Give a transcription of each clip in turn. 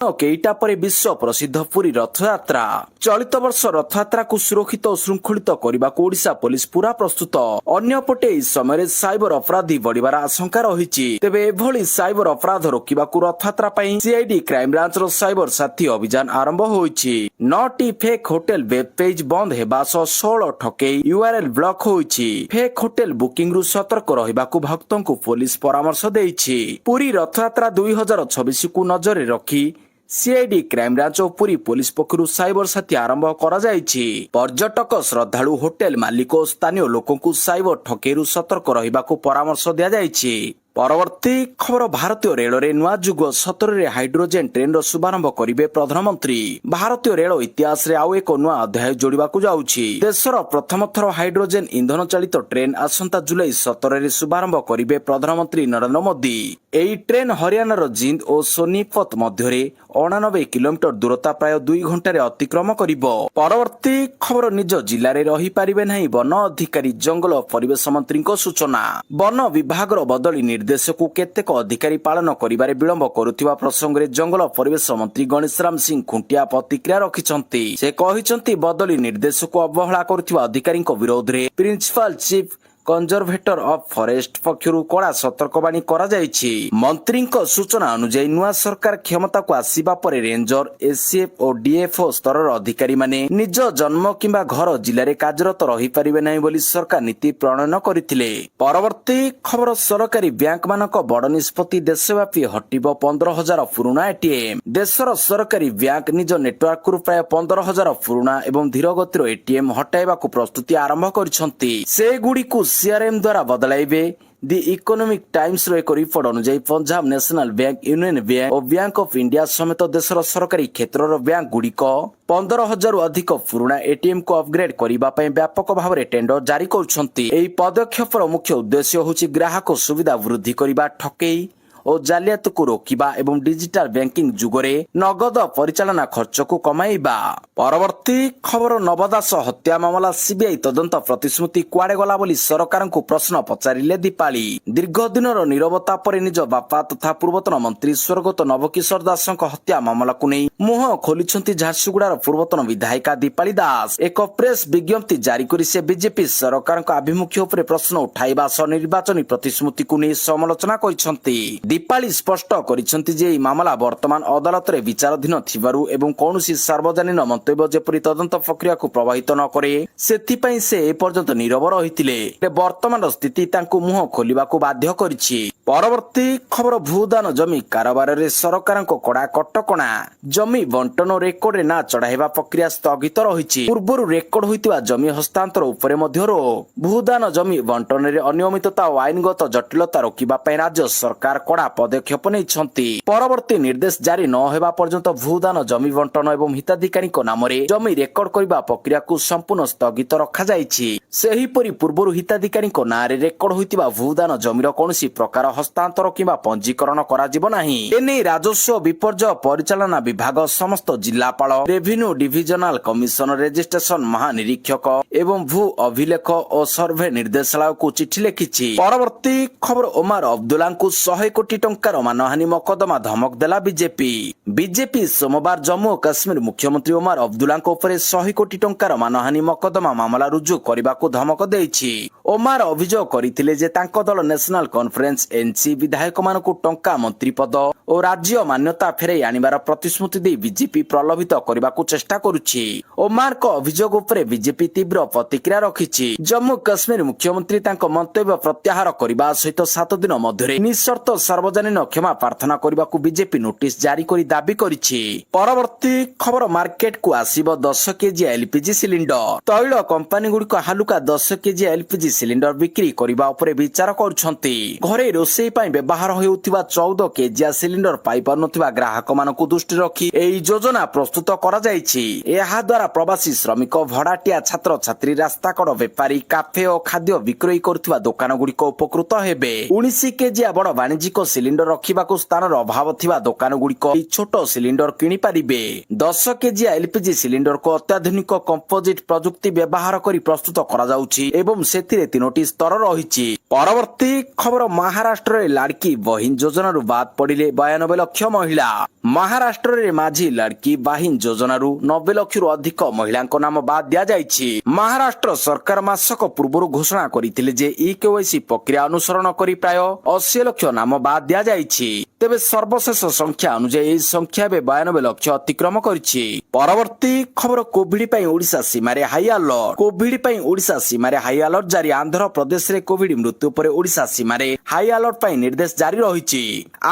केईटा पर विश्व प्रसिद्ध पुरी रथयात्रा चलित वर्ष रथयात्रा को सुरक्षित और श्रृंखलित करने को ओडिशा पुलिस पूरा प्रस्तुत। अन्यपटे इस समय साइबर अपराधी बढ़िबार आशंका रही। तेबे एभली साइबर अपराध रोकने को रथयात्रा पर सीआईडी क्राइमब्रांच साइबर साथी अभियान आरंभ होइछि। 9टी फेक होटेल वेब पेज बंद हेबा सह 16 ठकेई यूआरएल ब्लॉक होइछि। फेक होटेल बुकिंग रु सतर्क रहिबाकु भक्तों को पुलिस परामर्श देइछि। पुरी रथयात्रा 2026 को नजर रखी सीआईडी क्राइमब्रांच और पुरी पुलिस पक्षरु साइबर साथी आरंभ करा जायछि। पर्यटक श्रद्धालु होटेल मालिक और स्थानीय लोकों को साइबर ठकेरु सतर्क रहिबाकु परामर्श दिया जायछि। परवर्ती खबर भारतीय रेल रे नुआ जुग 17 रे हाइड्रोजेन ट्रेन रो शुभारंभ करिवे प्रधानमंत्री। भारतीय रेल इतिहास रे आउ एक नुआ अध्याय जोड़िबाकु जाउछि। देशर प्रथम थर हाइड्रोजेन इंधन चालित ट्रेन आसंता जुलाई 17 रे शुभारंभ करिवे प्रधानमंत्री नरेंद्र मोदी। एई ट्रेन हरियाणार जिंद और सोनीपत मध्य 89 किलोमीटर दूरता प्राय 2 घंटा अतिक्रम करिबो। परवर्ती खबर निज जिल्ला रे रही पारिबे नाही वन अधिकारी जंगल और परिवेश मंत्री सूचना। वन विभाग बदली निर्देश को केतेक अधिकारी पालन करिबारे विलंब करुथिबा प्रसंग रे जंगल परिवेश मंत्री गणेशराम सिंह खुंटिया प्रतिक्रिया रखिछंती। से कहिछंती बदली निर्देश को अवहेला करुथिबा अधिकारी विरोध रे principal chief conservator of forest पक्षरु कड़ा सतर्कवाणी करा जायछि। मंत्री सूचना अनुसार नुआ सरकार क्षमता को आसीबा परे रेंजर एससीएफ और डीएफओ स्तर अधिकारी माने निज जन्म किंबा घर जिले में कार्यरत रही पारिबे नाही बोली सरकार नीति प्रणयन करथिले। परवर्ती खबर सरकारी बैंक मानक बड़ निष्पत्ति देशव्यापी हटिबो 15,000 पुराना एटीएम। देशर सरकारी बैंक निज नेटवर्क रु प्राय 15,000 पुराना एवं धीर गतिर एटीएम हटाइबा को प्रस्तुति आरंभ करिसंती। से गुडी को सीआरएम द्वारा बदलाइबे। दि इकोनॉमिक टाइम्स रो एक रिपोर्ट अनुसार Punjab national bank, union bank और बैंक ऑफ इंडिया समेत देशर सरकारी क्षेत्र बैंक गुड़िक 15,000 अधिक पुराना एटीएम को अपग्रेड करने व्यापक भाव में टेंडर जारी करुछंती। एही पदक्षेपर मुख्य उद्देश्य होछि ग्राहक सुविधा वृद्धि करबा, ठकेई और जालियात को रोकिबा एवं डिजिटल बैंकिंग जुगरे नगद परिचालना खर्च को कमाइबा। परवर्ती खबर नवदास हत्या मामला सीबीआई तदंत प्रतिश्रुति कुआडे गला बोली सरकार को प्रश्न पचारिले दीपाली। दीर्घ दिनर नीरवता पर निज बापा तथा पूर्वतन मंत्री स्वर्गत नवकिशोर दास हत्या मामला को नहीं मुह खोलिछंती झारसुगुड़ार पूर्वतन विधायिका दीपाली दास। एक प्रेस विज्ञप्ति जारी करी से बीजेपी सरकार आभिमुख्य उपरे प्रश्न उठाइबा सह निर्वाचनी प्रतिश्रुति को नहीं समालोचना करिसंती। दीपाली स्पष्ट करिसंती जे मामला वर्तमान अदालत रे विचाराधीन थिबारु एवं कौनसी सार्वजनिक मंतव्य जेपरि तदंत प्रक्रिया को प्रभावित न करे सेथिपई से ए पर्यंत नीरव रहिथिले। वर्तमान स्थिति तांको मुह खोलिबाकू बाध्य करिछि। परवर्ती खबर भूदान जमी कारोबार रे सरकार को कड़ा कटकणा। जमी बंटन रेकर्ड रे ना चढ़ाइबा प्रक्रिया स्थगित रहिछि। पूर्वरु रेकर्ड होइतिबा जमी हस्तांतर उपरे मध्य रोक। भूदान जमी बंटन रे अनियमितता और आईनगत जटिलता रोकिबा पई राज्य सरकार कड़ा पदक्षेप नहीं। परवर्ती निर्देश जारी न होगा पर्यंत भूदान जमी बंटन एवं हिताधिकारी नाम जमी रेकर्ड करने प्रक्रिया को संपूर्ण स्थगित रखा जायछि। सेहीपरि पूर्व हिताधिकारी नाँ रेकर्ड होइतिबा भूदान जमीर कौनसी प्रकार हस्तांतर किंबा पंजीकरण कराजिब नाही। एने राजस्व विपर्यय परिचालना विभाग समस्त जिलापाल, रेभिन्यू डिविजनल कमिशनर, रजिस्ट्रेशन महानिरीक्षक एवं भू अभिलेख और सर्वे निर्देशालय को चिठी लिखिछि। परवर्ती खबर ओमार अब्दुल्ला को 100 कोटी टंकार मानहानि मकदमा धमक देला बीजेपी। बीजेपी सोमवार जम्मू और काश्मीर मुख्यमंत्री ओमार अब्दुल्ला ऊपर 100 कोटी टंकार मानहानि मकदमा मामला रुजु करने धमक देइछि। ओमार अभियोग करथिले जे तांको दल नेशनल कॉन्फ्रेंस एनसी विधायक मानकु टंका मंत्री पद और राज्य मान्यता फेरै आनिबार प्रतिश्रुति दे बीजेपी प्रलोभित करने चेष्टा करुछि। ओमार को अभियोग उपरे बीजेपी तीव्र प्रतिक्रिया रखिछि। जम्मू काश्मीर मुख्यमंत्री तांको मंतव्य प्रत्याहार करबा सहित 7 दिन मध्य निशर्त सार्वजनिक क्षमा प्रार्थना करने को बीजेपी नोटिस जारी करी दाबी करिछि। परवर्ती खबर मार्केट को आसीबो 10 केजी एलपीजी सिलिंडर। तैल कंपनी गुड़िक हालुका 10 केजी एलपीजी सिलिंडर बिक्री करबा उपरे विचार करुछंती। घरे रोषेई पई व्यवहार होउथिबा 14 केजी सिलिंडर पाई पारुनथिबा ग्राहक मानकु दृष्टि रखी एई योजना प्रस्तुत करा जायछि। एहा द्वारा प्रवासी श्रमिक, भड़ाटिया, छात्र छात्री, रास्ताकड़ व्यापारी, काफे और खाद्य विक्रय करुथिबा दुकान गुड़िक उपकृत हेबे। 19 केजी बड़ वाणिज्यिक सिलिंडर रखिबाकू स्थानर अभाव थिबा दुकान गुड़िक छोट सिलिंडर किनि पारिबे। 10 केजी एलपीजी सिलिंडर को अत्याधुनिक कंपोजिट प्रजुक्ति व्यवहार करी प्रस्तुत करा जाउछि एवं सेथिरे 3टी स्तर रहिछि। परवर्ती खबर महाराष्ट्र रे लाड़की बहिन योजना बाद पड़िले 92 लाख महिला। ମହାରାଷ୍ଟ୍ରରେ ମାଝି ଲଡକି ବାହିନ ଯୋଜନାରୁ 90 ଲକ୍ଷରୁ ଅଧିକ ମହିଳାଙ୍କ ନାମ ବାଦ ଦିଆଯାଇଛି। ମହାରାଷ୍ଟ୍ର ସରକାର ମାସକ ପୂର୍ବରୁ ଘୋଷଣା କରିଥିଲେ ଯେ ଇକେୱାଇସି ପ୍ରକ୍ରିୟା ଅନୁସରଣ କରି ପ୍ରାୟ 80 ଲକ୍ଷ ନାମ ବାଦ ଦିଆଯାଇଛି। ତେବେ ସର୍ବଶେଷ ସଂଖ୍ୟା ଅନୁଯାୟୀ ଏହି ସଂଖ୍ୟା ଏବେ 92 ଲକ୍ଷ ଅତିକ୍ରମ କରିଛି। ପରବର୍ତ୍ତୀ ଖବର, କୋଭିଡ ପାଇଁ ଓଡ଼ିଶା ସୀମାରେ ହାଇ ଆଲର୍ଟ। କୋଭିଡ ପାଇଁ ଓଡ଼ିଶା ସୀମାରେ ହାଇ ଆଲର୍ଟ ଜାରି। ଆନ୍ଧ୍ରପ୍ରଦେଶରେ କୋଭିଡ ମୃତ୍ୟୁ ପରେ ଓଡ଼ିଶା ସୀମାରେ ହାଇ ଆଲର୍ଟ ପାଇଁ ନିର୍ଦ୍ଦେଶ ଜାରି ରହିଛି।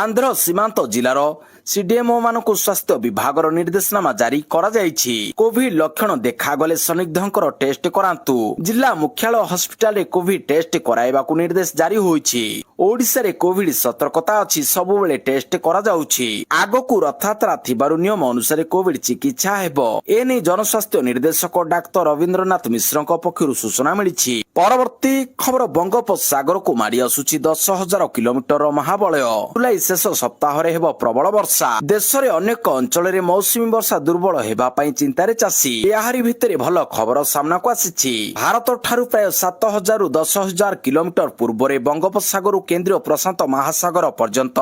ଆନ୍ଧ୍ର ସୀମାନ୍ତ ଜିଲ୍ଲାର ସିଡିଏମ୍ଓ ମାନଙ୍କୁ ସ୍ୱାସ୍ଥ୍ୟ ବିଭାଗର ନିର୍ଦ୍ଦେଶନାମା ଜାରି କରାଯାଇଛି। କୋଭିଡ ଲକ୍ଷଣ ଦେଖାଗଲେ ସନ୍ଦିଗ୍ଧଙ୍କର ଟେଷ୍ଟ କରାନ୍ତୁ। ଜିଲ୍ଲା ମୁଖ୍ୟାଳୟ ହସ୍ପିଟାଲରେ କୋଭିଡ ଟେଷ୍ଟ କରାଇବାକୁ ନିର୍ଦ୍ଦେଶ ଜାରି ହୋଇଛି। ଓଡ଼ିଶାରେ କୋଭିଡ ସତର୍କତା ଅଛି, ସବୁବେଳେ ଟେଷ୍ଟ କରାଯାଉଛି। ଆଗକୁ ରଥଯାତ୍ରା ଥିବାରୁ ନିୟମ ଅନୁସାରେ କୋଭିଡ ଚିକିତ୍ସା ହେବ। ଏନେଇ ଜନସ୍ୱାସ୍ଥ୍ୟ ନିର୍ଦ୍ଦେଶକ ଡାକ୍ତର ରବୀନ୍ଦ୍ରନାଥ ମିଶ୍ରଙ୍କ ପକ୍ଷରୁ ସୂଚନା ମିଳିଛି। ପରବର୍ତ୍ତୀ ଖବର, ବଙ୍ଗୋପସାଗରକୁ ମାଡ଼ି ଆସୁଛି 10,000 କିଲୋମିଟର ମହାବଳୟ। ଜୁଲାଇ ଶେଷ ସପ୍ତାହରେ ହେବ ପ୍ରବଳ ବର୍ଷା। ଦେଶରେ ଅନେକ ଅଞ୍ଚଳରେ ମୌସୁମୀ ବର୍ଷା ଦୁର୍ବଳ ହେବା ପାଇଁ ଚିନ୍ତାରେ ଚାଷୀ। ଏହାରି ଭିତରେ ଭଲ ଖବର ସାମ୍ନାକୁ ଆସିଛି। ଭାରତ ଠାରୁ ପ୍ରାୟ 7,000ରୁ 10,000 କିଲୋମିଟର ପୂର୍ବରେ ବଙ୍ଗୋପସାଗରରୁ କେନ୍ଦ୍ରୀୟ ପ୍ରଶାନ୍ତ ମହାସାଗର ପର୍ଯ୍ୟନ୍ତ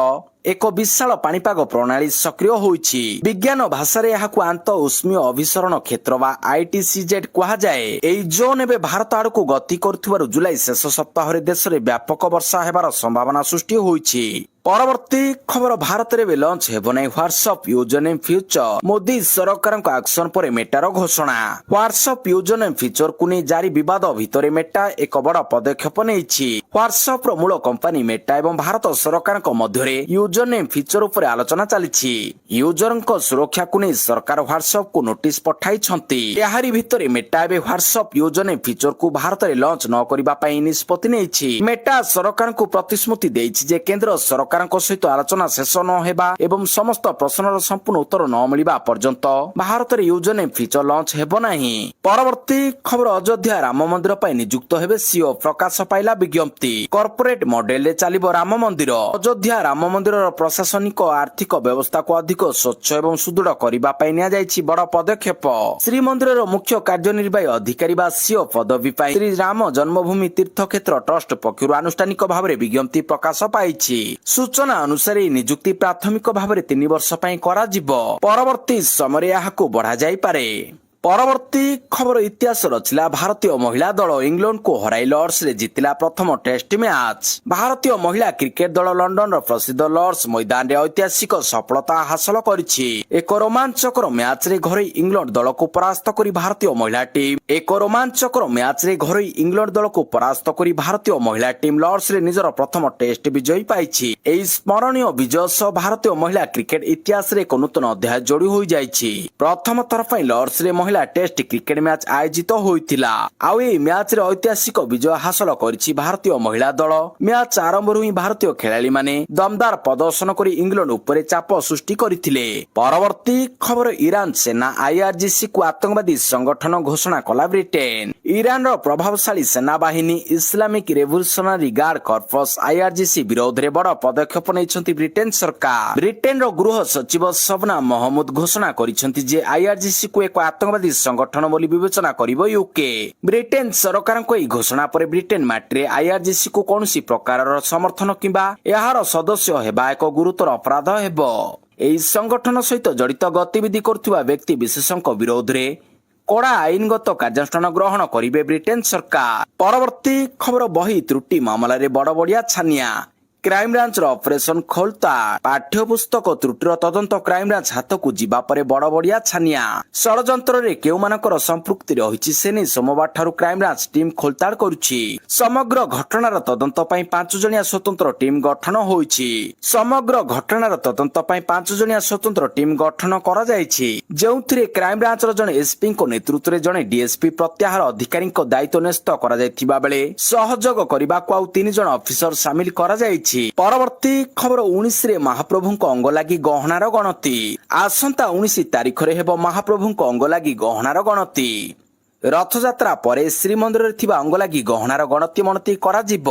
ଏକ ବିଶାଳ ପାଣିପାଗ ପ୍ରଣାଳୀ ସକ୍ରିୟ ହୋଇଛି। ବିଜ୍ଞାନ ଭାଷାରେ ଏହାକୁ ଆନ୍ତଃ ଉଷ୍ମୀୟ ଅଭିସରଣ କ୍ଷେତ୍ର ବା ITCZ କୁହାଯାଏ। ଏହି ଜୋନ୍ ଏବେ ଭାରତ ଆଡକୁ ଗତି କରୁଥିବାରୁ ଜୁଲାଇ ଶେଷ ସପ୍ତାହରେ ଦେଶରେ ବ୍ୟାପକ ବର୍ଷା ହେବାର ସମ୍ଭାବନା ସୃଷ୍ଟି ହୋଇଛି। ପରବର୍ତ୍ତୀ ଖବର, ଭାରତରେ ଏବେ ଲଞ୍ଚ ହେବ ନାହିଁ WhatsApp user name feature. Modi ସରକାରଙ୍କ ଆକ୍ସନ ପରେ ମେଟାର ଘୋଷଣା। ହ୍ୱାଟ୍ସଆପ୍ ୟୁଜର ନେମ୍ ଫିଚରକୁ ନେଇ ଜାରି ବିବାଦ ଭିତରେ ମେଟା ଏକ ବଡ଼ ପଦକ୍ଷେପ ନେଇଛି। ହ୍ୱାଟ୍ସଆପ୍ର ମୂଳ କମ୍ପାନୀ ମେଟା ଏବଂ ଭାରତ ସରକାରଙ୍କ ମଧ୍ୟରେ ୟୁଜର ନେମ୍ ଫିଚର ଉପରେ ଆଲୋଚନା ଚାଲିଛି। ୟୁଜରଙ୍କ ସୁରକ୍ଷାକୁ ନେଇ ସରକାର ହ୍ୱାଟ୍ସଆପ୍କୁ ନୋଟିସ ପଠାଇଛନ୍ତି। ଏହାରି ଭିତରେ ମେଟା ଏବେ ହ୍ୱାଟ୍ସଆପ୍ ୟୁଜର ନେମ୍ ଫିଚରକୁ ଭାରତରେ ଲଞ୍ଚ ନ କରିବା ପାଇଁ ନିଷ୍ପତ୍ତି ନେଇଛି। ମେଟା ସରକାରଙ୍କୁ ପ୍ରତିଶ୍ରୁତି ଦେଇଛି ଯେ କେନ୍ଦ୍ର ସରକାରଙ୍କ ସହିତ ଆଲୋଚନା ଶେଷ ନ ହେବା ଏବଂ ସମସ୍ତ ପ୍ରଶ୍ନର ସମ୍ପୂର୍ଣ୍ଣ ଉତ୍ତର ନ ମିଳିବା ପର୍ଯ୍ୟନ୍ତ ଭାରତରେ ୟୁଜର ନେମ୍ ଫିଚର ଲଞ୍ଚ ହେବ ନାହିଁ। ପରବର୍ତ୍ତୀ ଖବର, ଅଯୋଧ୍ୟା ରାମ ମନ୍ଦିର ପାଇଁ ନିଯୁକ୍ତ ହେବେ ସିଓ। ପ୍ରକାଶ ପାଇଲା ବିଜ୍ଞପ୍ତି। କର୍ପୋରେଟ ମଡେଲରେ ଚାଲିବ ରାମ ମନ୍ଦିର। ଅଯୋଧ୍ୟା ରାମ ମନ୍ଦିରର ପ୍ରଶାସନିକ ଆର୍ଥିକ ବ୍ୟବସ୍ଥାକୁ ଅଧିକ ସ୍ୱଚ୍ଛ ଏବଂ ସୁଦୃଢ କରିବା ପାଇଁ ନିଆଯାଇଛି ବଡ଼ ପଦକ୍ଷେପ। ଶ୍ରୀମନ୍ଦିରର ମୁଖ୍ୟ କାର୍ଯ୍ୟନିର୍ବାହୀ ଅଧିକାରୀ ବା ସିଓ ପଦବୀ ପାଇଁ ଶ୍ରୀ ରାମ ଜନ୍ମଭୂମି ତୀର୍ଥକ୍ଷେତ୍ର ଟ୍ରଷ୍ଟ ପକ୍ଷରୁ ଆନୁଷ୍ଠାନିକ ଭାବରେ ବିଜ୍ଞପ୍ତି ପ୍ରକାଶ ପାଇଛି। ସୂଚନା ଅନୁସାରେ ଏହି ନିଯୁକ୍ତି ପ୍ରାଥମିକ ଭାବରେ 3 ବର୍ଷ ପାଇଁ କରାଯିବ। ପରବର୍ତ୍ତୀ ସମୟରେ ଏହାକୁ ବଢାଯାଇପାରେ। ପରବର୍ତ୍ତୀ ଖବର, ଇତିହାସ ରଚିଲା ଭାରତୀୟ ମହିଳା ଦଳ। ଇଂଲଣ୍ଡକୁ ହରାଇ ଲର୍ଡସରେ ଜିତିଲା ପ୍ରଥମ ଟେଷ୍ଟ ମ୍ୟାଚ୍। ଭାରତୀୟ ମହିଳା କ୍ରିକେଟ ଦଳ ଲଣ୍ଡନର ପ୍ରସିଦ୍ଧ ଲର୍ଡସ ମଇଦାନରେ ଐତିହାସିକ ସଫଳତା ହାସଲ କରିଛି। ଏକ ରୋମାଞ୍ଚକର ମ୍ୟାଚରେ ଘରୋଇ ଇଂଲଣ୍ଡ ଦଳକୁ ପରାସ୍ତ କରି ଭାରତୀୟ ମହିଳା ଟିମ୍ ଲର୍ଡସରେ ନିଜର ପ୍ରଥମ ଟେଷ୍ଟ ବିଜୟୀ ପାଇଛି। ଏହି ସ୍ମରଣୀୟ ବିଜୟ ସହ ଭାରତୀୟ ମହିଳା କ୍ରିକେଟ ଇତିହାସରେ ଏକ ନୂତନ ଅଧ୍ୟାୟ ଯୋଡ଼ି ହୋଇଯାଇଛି। ପ୍ରଥମ ଥର ପାଇଁ ଲର୍ଡସରେ ମହିଳା ଟେଷ୍ଟ କ୍ରିକେଟ ମ୍ୟାଚ୍ ଆୟୋଜିତ ହୋଇଥିଲା। ଆଉ ଏହି ମ୍ୟାଚରେ ଐତିହାସିକ ବିଜୟ ହାସଲ କରିଛି ଭାରତୀୟ ମହିଳା ଦଳ। ମ୍ୟାଚ୍ ଆରମ୍ଭରୁ ହିଁ ଭାରତୀୟ ଖେଳାଳିମାନେ ଦମଦାର ପ୍ରଦର୍ଶନ କରି ଇଂଲଣ୍ଡ ଉପରେ ଚାପ ସୃଷ୍ଟି କରିଥିଲେ। ପରବର୍ତ୍ତୀ ଖବର, ଇରାନ ସେନା IRGCକୁ ଆତଙ୍କବାଦୀ ସଂଗଠନ ଘୋଷଣା କଲା ବ୍ରିଟେନ। ଇରାନର ପ୍ରଭାବଶାଳୀ ସେନାବାହିନୀ ଇସଲାମିକ ରେଭଲ୍ୟୁସନାରୀ ଗାର୍ଡ କର୍ପସ IRGC ବିରୋଧରେ ବଡ଼ ପଦକ୍ଷେପ ନେଇଛନ୍ତି ବ୍ରିଟେନ ସରକାର। ବ୍ରିଟେନର ଗୃହ ସଚିବ ଶବନା ମହମୁଦ ଘୋଷଣା କରିଛନ୍ତି ଯେ IRGCକୁ ଏକ ଆତଙ୍କବାଦୀ ସଂଗଠନ ବୋଲି ବିବେଚନା କରିବ ୟୁକେ। ବ୍ରିଟେନ ସରକାରଙ୍କ ଏହି ଘୋଷଣା ପରେ ବ୍ରିଟେନ ମାଟିରେ IRGCକୁ କୌଣସି ପ୍ରକାରର ସମର୍ଥନ କିମ୍ବା ଏହାର ସଦସ୍ୟ ହେବା ଏକ ଗୁରୁତର ଅପରାଧ ହେବ। ଏହି ସଂଗଠନ ସହିତ ଜଡ଼ିତ ଗତିବିଧି କରୁଥିବା ବ୍ୟକ୍ତି ବିଶେଷଙ୍କ ବିରୋଧରେ କଡ଼ା ଆଇନଗତ କାର୍ଯ୍ୟାନୁଷ୍ଠାନ ଗ୍ରହଣ କରିବେ ବ୍ରିଟେନ ସରକାର। ପରବର୍ତ୍ତୀ ଖବର, ବହି ତ୍ରୁଟି ମାମଲାରେ ବଡ଼ବଡ଼ିଆ ଛାନିଆ। କ୍ରାଇମବ୍ରାଞ୍ଚର ଅପରେସନ ଖୋଲତାଡ। ପାଠ୍ୟପୁସ୍ତକ ତ୍ରୁଟିର ତଦନ୍ତ କ୍ରାଇମବ୍ରାଞ୍ଚ ହାତକୁ ଯିବା ପରେ ବଡ଼ବଡ଼ିଆ ଛାନିଆ। ଷଡ଼ଯନ୍ତ୍ରରେ କେଉଁମାନଙ୍କର ସମ୍ପୃକ୍ତି ରହିଛି ସେ ନେଇ ସୋମବାର ଠାରୁ କ୍ରାଇମବ୍ରାଞ୍ଚ ଟିମ୍ ଖୋଲତାଡ କରୁଛି। ସମଗ୍ର ଘଟଣାର ତଦନ୍ତ ପାଇଁ 5 ଜଣିଆ ସ୍ୱତନ୍ତ୍ର ଟିମ୍ ଗଠନ ହୋଇଛି। ସମଗ୍ର ଘଟଣାର ତଦନ୍ତ ପାଇଁ 5 ଜଣିଆ ସ୍ୱତନ୍ତ୍ର ଟିମ୍ ଗଠନ କରାଯାଇଛି, ଯେଉଁଥିରେ କ୍ରାଇମବ୍ରାଞ୍ଚର ଜଣେ ଏସ୍ପିଙ୍କ ନେତୃତ୍ୱରେ ଜଣେ DSP ପ୍ରତ୍ୟାହାର ଅଧିକାରୀଙ୍କ ଦାୟିତ୍ୱ ନ୍ୟସ୍ତ କରାଯାଇଥିବା ବେଳେ ସହଯୋଗ କରିବାକୁ ଆଉ 3 ଜଣ ଅଫିସର ସାମିଲ କରାଯାଇଛି। ପରବର୍ତ୍ତୀ ଖବର, 19ରେ ମହାପ୍ରଭୁଙ୍କ ଅଙ୍ଗଲାଗି ଗହଣାର ଗଣତି। ଆସନ୍ତା 19 ତାରିଖରେ ହେବ ମହାପ୍ରଭୁଙ୍କ ଅଙ୍ଗଲାଗି ଗହଣାର ଗଣତି। ରଥଯାତ୍ରା ପରେ ଶ୍ରୀମନ୍ଦିରରେ ଥିବା ଅଙ୍ଗଲାଗି ଗହଣାର ଗଣତି କରାଯିବ।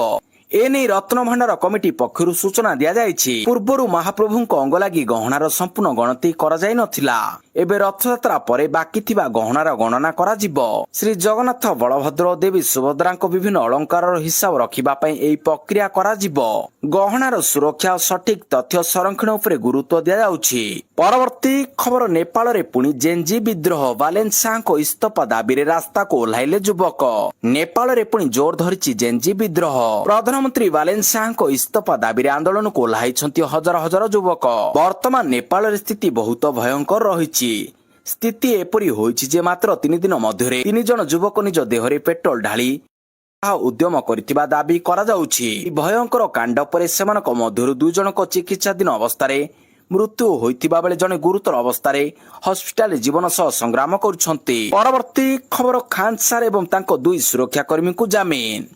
एने रत्नभण्डार कमिटी पक्षरु सूचना दिया जायछि। पूर्वरु महाप्रभुଙ୍କ अंग लागि गहनार संपूर्ण गणति करा जाय नथिला। एबे रथयात्रा परे बाकी थिबा गहनार गणना करा जिवो। श्री जगन्नाथ बलभद्र देवी सुभद्राଙ୍କ विभिन्न अलंकारर हिसाब रखिबा पई एई प्रक्रिया करा जिवो। गहनार सुरक्षा और सठिक तथ्य संरक्षण उपरे गुरुत्व दिया जाउछि। परवर्ती खबर नेपाल रे पुणी जेनजी विद्रोह वालेन्साको इस्तफा दाबी रे रास्ता को ओह्लाइले युवक। नेपाल रे पुणी जोर धरिछि जेनजी विद्रोह। प्रधानमंत्री वालेन्साको इस्तफा दाबी रे आंदोलन को ओह्लाइछन्ति हजार हजार युवक। वर्तमान नेपाल रे स्थिति बहुत भयंकर रहिछि। स्थिति एपरि होइछि जे मात्र 3 दिन मध्यरे 3 जन युवक निज देहरे पेट्रोल ढाली उद्यम करितिबा दाबी करा जाउछि। भयंकर कांड परे सेमानक मध्यरु 2 जनक चिकित्साधीन अवस्थारे मृत्यु होइतिबा बेले जने गुरुतर अवस्थारे हॉस्पिटल जीवन सह संग्राम करुछन्ति। परवर्ती खबर खान सार एवं तांको 2 सुरक्षा कर्मी को जामीन।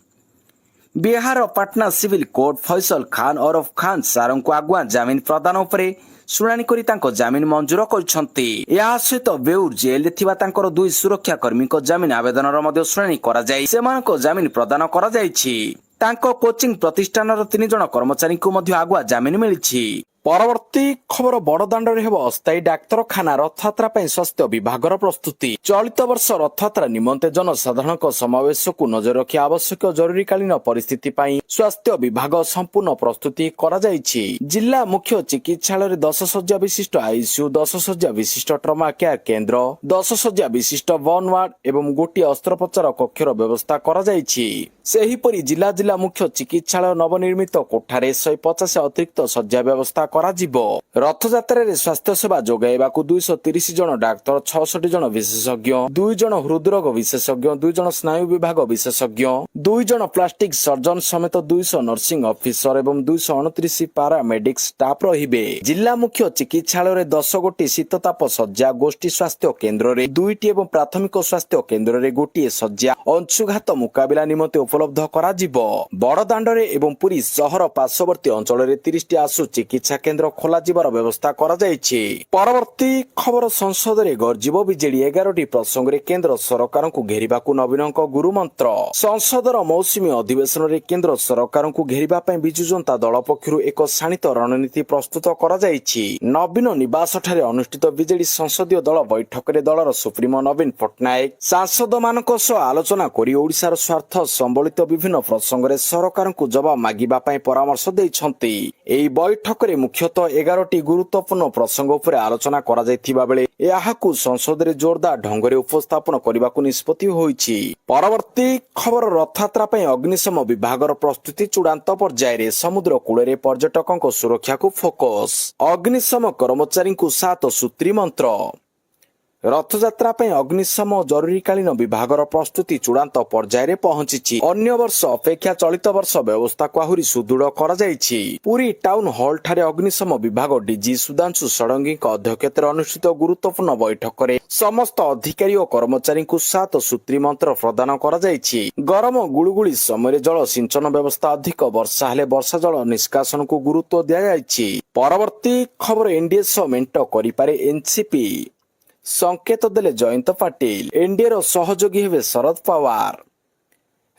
बिहार पटना सिविल कोर्ट फैसल खान और खान सार को आगुआ जामीन प्रदान उपरे शुणाणी करी तांको जामीन मंजूर करछन्ति। या सहित बेउर जेल रे थिबा तांकर 2 सुरक्षा कर्मी को जामीन आवेदनर मध्ये शुणाणी करा जाय सेमानको जामीन प्रदान करा जायछि। तांको कोचिंग प्रतिष्ठानर 3 जन कर्मचारी को मध्ये आगुआ जामीन मिलिछि। परवर्ती खबर बड़दाण्डरे हेबो अस्थायी डाक्तरखाना। रथयात्रा पई स्वास्थ्य विभागर प्रस्तुति। चलित वर्ष रथयात्रा निमंते जनसाधारणक समावेश को नजर रखी आवश्यक जरूरीकालीन परिस्थिति पई स्वास्थ्य विभाग संपूर्ण प्रस्तुति करा जायछि। जिला मुख्य चिकित्सालय 10 शଯ୍ୟା विशिष्ट आईसीयू, 10 शଯ୍ୟା विशिष्ट ट्रमा केयर केन्द्र, 10 शଯ୍ୟା विशिष्ट बर्न वार्ड एवं गोटी अस्त्रोपचार कक्षर व्यवस्था करा जायछि। सेहीपरि जिला जिला मुख्य चिकित्सालय नवनिर्मित कोठारे 150 अतिरिक्त शଯ୍ୟା व्यवस्था करा जिवो। रथयात्रा रे स्वास्थ्य सेवा जोगाइबाकू 230 जन डाक्तर, 66 जन विशेषज्ञ, 2 जन हृदरोग विशेषज्ञ, 2 जन स्नायु विभाग विशेषज्ञ, 2 जन प्लास्टिक सर्जन समेत 200 नर्सिंग ऑफिसर एवं 229 पारामेडिक स्टाफ रहिबे। जिला मुख्य चिकित्सालय रे 10 गोटी शीतताप शଯ୍ୟା, गोष्ठी स्वास्थ्य केन्द्र रे 2टी एवं प्राथमिक स्वास्थ्य केन्द्र रे गोटी शଯ୍ୟା अंशुघात मुकाबिला निमंते उपलब्ध करा जिवो। बड़दाण्डरे एवं पुरी सहर पार्श्ववर्ती अंचल रे 30टी आशु चिकित्सा केन्द्र खोला जिबार व्यवस्था करा जायछि। परवर्ती खबर संसद रे गर्जिबो बिजेडी। 11टी प्रसंग रे केंद्र सरकार को घेरिबाकू नवीनक गुरु मंत्र। संसदर मौसुमी अधिवेशन रे केंद्र सरकार को घेरिबा पई बिजु जनता दल पक्षरु एक शाणित रणनीति प्रस्तुत करा जायछि। नवीन निवास ठारे अनुष्ठित बिजेडी संसदीय दल बैठक रे दलर सुप्रीमो नवीन पटनायक सांसद मानक सह आलोचना करी ओडिसार स्वार्थ संबलित विभिन्न प्रसंग रे सरकार को जवाब मागिबा पई परामर्श दैछन्ति। एई बैठक रे मुख्यतः 11टी गुरुत्वपूर्ण प्रसंग उपरे आलोचना करा जायथिबा बेले एहाकू संसद रे जोरदार ढंगरे उपस्थापन करबाकू निष्पत्ति होईछि। परवर्ती खबर रथयात्रा पई अग्निशम विभागर प्रस्तुति चूड़ांत पर्याय रे समुद्र कूल रे पर्यटकଙ୍କ सुरक्षा को फोकस। अग्निशम कर्मचारी को 7 सूत्री मंत्र। रथयात्रा पई अग्निशम जरूरीकालीन विभागर प्रस्तुति चूड़ांत पर्याय रे पहुंची। अन्य वर्ष अपेक्षा चलित वर्ष व्यवस्था को आहुरी सुदृढ़ करा जायछि। पुरी टाउन हॉल ठारे अग्निशम विभाग डीजी सुधांशु षडंगी अध्यक्षतार अनुष्ठित गुरुत्वपूर्ण बैठक रे समस्त अधिकारी और कर्मचारी को 7 सूत्री मंत्र प्रदान करा जायछि। गरम गुळुगुळी समय जल सिंचन व्यवस्था अधिक वर्षा हेले वर्षा जल निष्कासन को गुरुत्व दिया जायछि। परवर्ती खबर एनडीए सह मेंट करिपारे एनसीपी। संकेत देले जयंत पाटिल। एनडीए रो सहयोगी हेबे शरद पवार।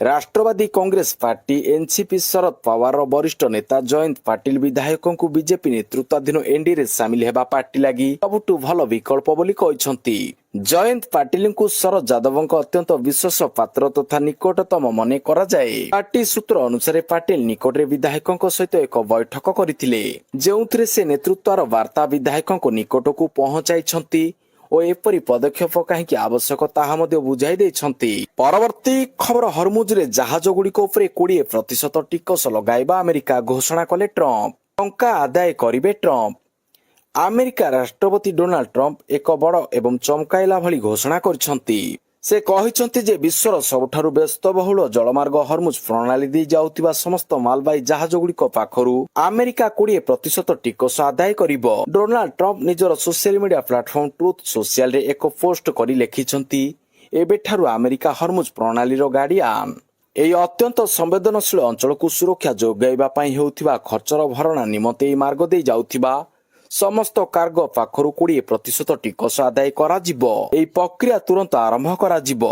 राष्ट्रवादी कांग्रेस पार्टी एनसीपी शरद पवार रो वरिष्ठ नेता जयंत पाटिल विधायकों को बीजेपी नेतृत्वाधीन एनडीए रे शामिल हेबा पार्टी लागि सबुठु भल विकल्प बोली कहिसंती। जयंत पाटिल को शरद यादवଙ୍କ अत्यंत विश्वास पात्र तथा निकटतम मने करा जाए। पार्टी सूत्र अनुसार पाटिल निकटरे विधायकों सहित एक बैठक करथिले जेउथरे से नेतृत्वर वार्ता विधायकों निकट को पहुंचाइछंती और एपरी पदक्षेप कहीं आवश्यक ताहा मध्य बुझाई देछंती। परवर्ती खबर हरमुज रे जहाज गुड़िक उपरे 20% टिकस लगाइबा अमेरिका घोषणा कले ट्रंप। टंका आदाय करिवे ट्रंप। अमेरिका राष्ट्रपति डोनाल्ड ट्रंप एक बड़ एवं चमकाइला भली घोषणा करछंती। से कहिसंती जे विश्वर सबठारु व्यस्तबहुल जलमार्ग हरमुज प्रणाली दी जाउतिबा समस्त मालबाही जहाज गुड़िक पाखरु अमेरिका 20% टिकस आदाय करिबो। डोनाल्ड ट्रंप निजर social media platform truth social रे एक पोस्ट करी लेखिसंती एबेठारु अमेरिका हरमुज प्रणाली रो गार्डियन। एई अत्यंत संवेदनशील अंचल को सुरक्षा जोगाइबा पई हेउथिबा खर्चर भरणा निमते एई मार्ग दे जाउथिबा समस्त कार्गो पाखरु 20% टिकस आदाय करा जिवो। एई प्रक्रिया तुरंत आरंभ करा जिवो।